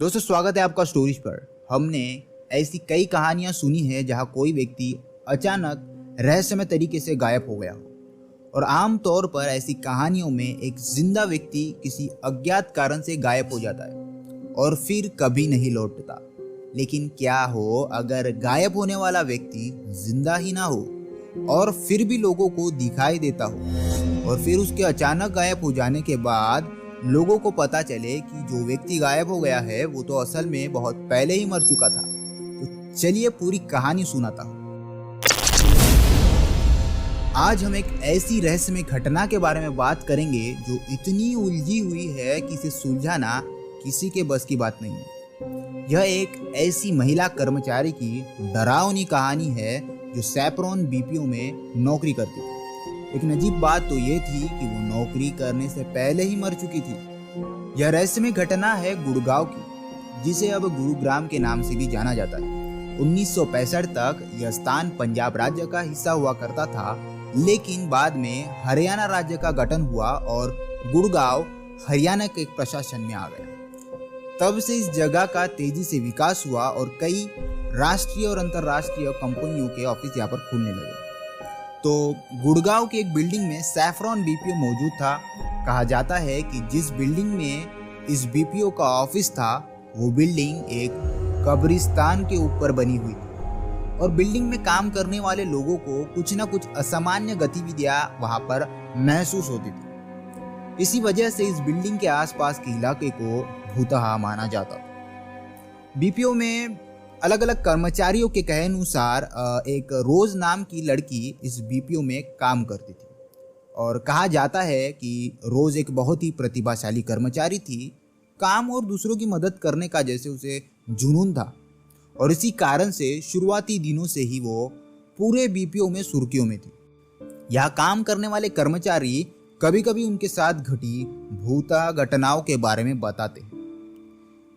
दोस्तों, स्वागत है आपका स्टोरीज पर। हमने ऐसी कई कहानियां सुनी है जहां कोई व्यक्ति अचानक रहस्यमय तरीके से गायब हो गया हो। और आमतौर पर ऐसी कहानियों में एक जिंदा व्यक्ति किसी अज्ञात कारण से गायब हो जाता है और फिर कभी नहीं लौटता। लेकिन क्या हो अगर गायब होने वाला व्यक्ति जिंदा ही ना हो और फिर भी लोगों को दिखाई देता हो, और फिर उसके अचानक गायब हो जाने के बाद लोगों को पता चले कि जो व्यक्ति गायब हो गया है वो तो असल में बहुत पहले ही मर चुका था। तो चलिए पूरी कहानी सुनाता हूँ। आज हम एक ऐसी रहस्यमय घटना के बारे में बात करेंगे जो इतनी उलझी हुई है कि इसे सुलझाना किसी के बस की बात नहीं है। यह एक ऐसी महिला कर्मचारी की डरावनी कहानी है जो सैफरॉन बीपीओ में नौकरी करती थी। लेकिन अजीब बात तो ये थी कि वो नौकरी करने से पहले ही मर चुकी थी। यह रहस्यमय घटना है गुड़गांव की, जिसे अब गुरुग्राम के नाम से भी जाना जाता है। 1965 तक यह स्थान पंजाब राज्य का हिस्सा हुआ करता था, लेकिन बाद में हरियाणा राज्य का गठन हुआ और गुड़गांव हरियाणा के प्रशासन में आ गया। तब से इस जगह का तेजी से विकास हुआ और कई राष्ट्रीय और अंतर्राष्ट्रीय कंपनियों के ऑफिस यहाँ पर खुलने लगे। तो गुड़गांव की एक बिल्डिंग में सैफरॉन बीपीओ मौजूद था। कहा जाता है कि जिस बिल्डिंग में इस बीपीओ का ऑफिस था वो बिल्डिंग एक कब्रिस्तान के ऊपर बनी हुई थी और बिल्डिंग में काम करने वाले लोगों को कुछ न कुछ असामान्य गतिविधियां वहां पर महसूस होती थी। इसी वजह से इस बिल्डिंग के आसपास के इलाके को भूतहा माना जाता था। बीपीओ में अलग अलग कर्मचारियों के कहे अनुसार एक रोज नाम की लड़की इस बीपीओ में काम करती थी और कहा जाता है कि रोज एक बहुत ही प्रतिभाशाली कर्मचारी थी। काम और दूसरों की मदद करने का जैसे उसे जुनून था और इसी कारण से शुरुआती दिनों से ही वो पूरे बीपीओ में सुर्खियों में थी। यहाँ काम करने वाले कर्मचारी कभी कभी उनके साथ घटी भूता घटनाओं के बारे में बताते हैं।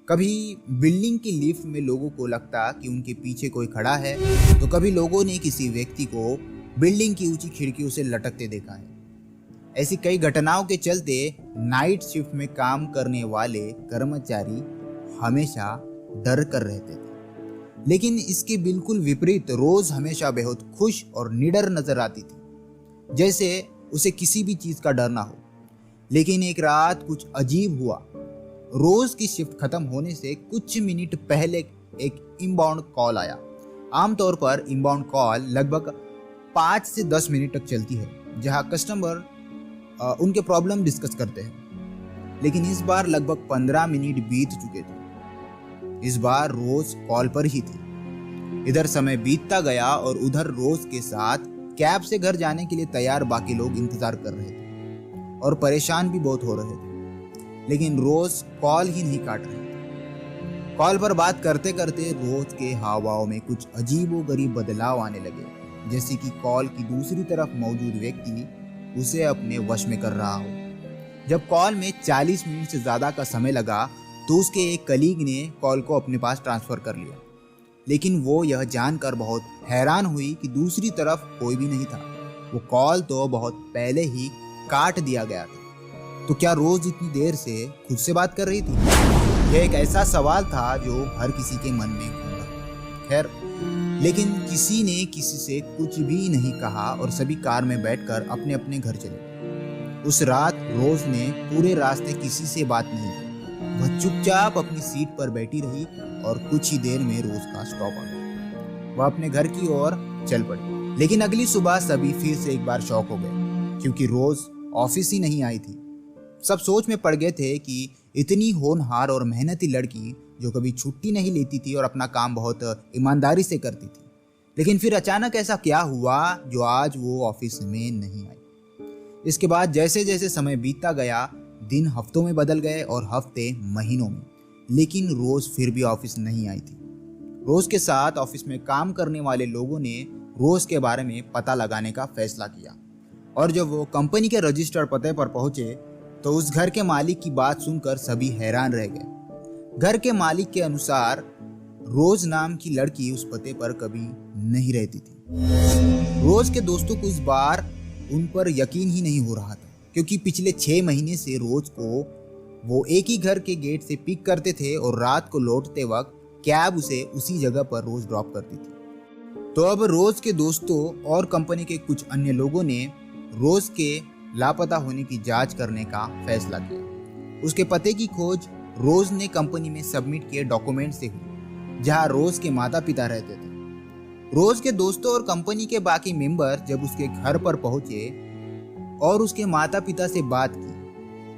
कभी बिल्डिंग की लिफ्ट में लोगों को लगता कि उनके पीछे कोई खड़ा है, तो कभी लोगों ने किसी व्यक्ति को बिल्डिंग की ऊंची खिड़कियों से लटकते देखा है। ऐसी कई घटनाओं के चलते नाइट शिफ्ट में काम करने वाले कर्मचारी हमेशा डर कर रहते थे। लेकिन इसके बिल्कुल विपरीत रोज हमेशा बेहद खुश और निडर नजर आती थी, जैसे उसे किसी भी चीज का डर ना हो। लेकिन एक रात कुछ अजीब हुआ। रोज की शिफ्ट खत्म होने से कुछ मिनट पहले एक इनबाउंड कॉल आया। आमतौर पर इनबाउंड कॉल लगभग 5 से 10 मिनट तक चलती है, जहां कस्टमर उनके प्रॉब्लम डिस्कस करते हैं। लेकिन इस बार लगभग 15 मिनट बीत चुके थे। इस बार रोज कॉल पर ही थी। इधर समय बीतता गया और उधर रोज के साथ कैब से घर जाने के लिए तैयार बाकी लोग इंतजार कर रहे थे और परेशान भी बहुत हो रहे थे। लेकिन रोज कॉल ही नहीं काट रहे थे। कॉल पर बात करते करते रोज के हावभाव में कुछ अजीबोगरीब बदलाव आने लगे, जैसे कि कॉल की दूसरी तरफ मौजूद व्यक्ति उसे अपने वश में कर रहा हो। जब कॉल में 40 मिनट से ज्यादा का समय लगा तो उसके एक कलीग ने कॉल को अपने पास ट्रांसफर कर लिया। लेकिन वो यह जानकर बहुत हैरान हुई कि दूसरी तरफ कोई भी नहीं था। वो कॉल तो बहुत पहले ही काट दिया गया था। तो क्या रोज इतनी देर से खुद से बात कर रही थी? यह एक ऐसा सवाल था जो हर किसी के मन में घूम रहा। खैर, लेकिन किसी ने किसी से कुछ भी नहीं कहा और सभी कार में बैठकर अपने अपने घर चले। उस रात रोज ने पूरे रास्ते किसी से बात नहीं की। वह चुपचाप अपनी सीट पर बैठी रही और कुछ ही देर में रोज का स्टॉप आ गया। वह अपने घर की ओर चल पड़ी। लेकिन अगली सुबह सभी फिर से एक बार शॉक हो गए, क्योंकि रोज ऑफिस ही नहीं आई थी। सब सोच में पड़ गए थे कि इतनी होनहार और मेहनती लड़की जो कभी छुट्टी नहीं लेती थी और अपना काम बहुत ईमानदारी से करती थी, लेकिन फिर अचानक ऐसा क्या हुआ जो आज वो ऑफिस में नहीं आई। इसके बाद जैसे जैसे समय बीतता गया, दिन हफ्तों में बदल गए और हफ्ते महीनों में, लेकिन रोज फिर भी ऑफिस नहीं आई थी। रोज के साथ ऑफिस में काम करने वाले लोगों ने रोज के बारे में पता लगाने का फैसला किया और जब वो कंपनी के रजिस्टर्ड पते पर पहुंचे तो उस घर के मालिक की बात सुनकर सभी हैरान रह गए। घर के मालिक के अनुसार रोज नाम की लड़की उस पते पर कभी नहीं रहती थी। रोज के दोस्तों को इस बार उन पर यकीन ही नहीं हो रहा था, क्योंकि पिछले 6 महीने से रोज को वो एक ही घर के गेट से पिक करते थे और रात को लौटते वक्त कैब उसे उसी जगह पर रोज ड्रॉप करती थी। तो अब रोज के दोस्तों और कंपनी के कुछ अन्य लोगों ने रोज के लापता होने की जांच करने का फैसला किया। उसके पते की खोज रोज ने कंपनी में सबमिट किए डॉक्यूमेंट से हुई, जहां रोज के माता पिता रहते थे। रोज के दोस्तों और कंपनी के बाकी मेंबर जब उसके घर पर पहुंचे और उसके माता पिता से बात की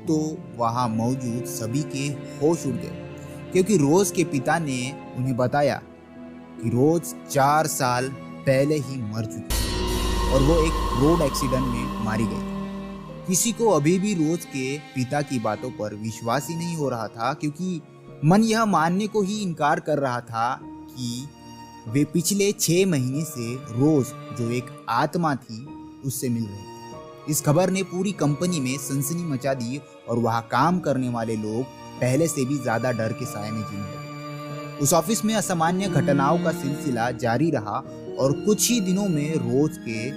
तो वहां मौजूद सभी के होश उड़ गए, क्योंकि रोज के पिता ने उन्हें बताया कि रोज 4 साल पहले ही मर चुकी थी और वो एक रोड एक्सीडेंट में मारी गई। किसी को अभी भी रोज के पिता की बातों पर विश्वास ही नहीं हो रहा था, क्योंकि मन यह मानने को ही इनकार कर रहा था कि वे पिछले 6 महीने से रोज जो एक आत्मा थी उससे मिल रही थी। इस खबर ने पूरी कंपनी में सनसनी मचा दी और वहां काम करने वाले लोग पहले से भी ज्यादा डर के साए में जीने लगे। उस ऑफिस में असामान्य घटनाओं का सिलसिला जारी रहा और कुछ ही दिनों में रोज के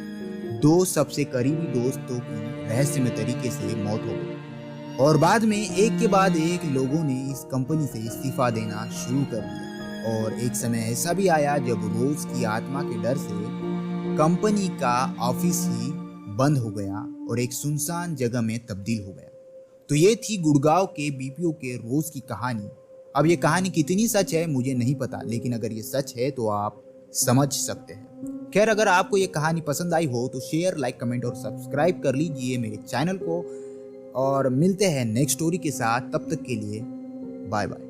2 सबसे करीबी दोस्तों की रहस्यमय तरीके से मौत हो गई और बाद में एक के बाद एक लोगों ने इस कंपनी से इस्तीफा देना शुरू कर दिया। और एक समय ऐसा भी आया जब रोज की आत्मा के डर से कंपनी का ऑफिस ही बंद हो गया और एक सुनसान जगह में तब्दील हो गया। तो ये थी गुड़गांव के बीपीओ के रोज की कहानी। अब ये कहानी कितनी सच है मुझे नहीं पता, लेकिन अगर ये सच है तो आप समझ सकते हैं। खैर, अगर आपको ये कहानी पसंद आई हो तो शेयर, लाइक, कमेंट और सब्सक्राइब कर लीजिए मेरे चैनल को और मिलते हैं नेक्स्ट स्टोरी के साथ। तब तक के लिए बाय बाय।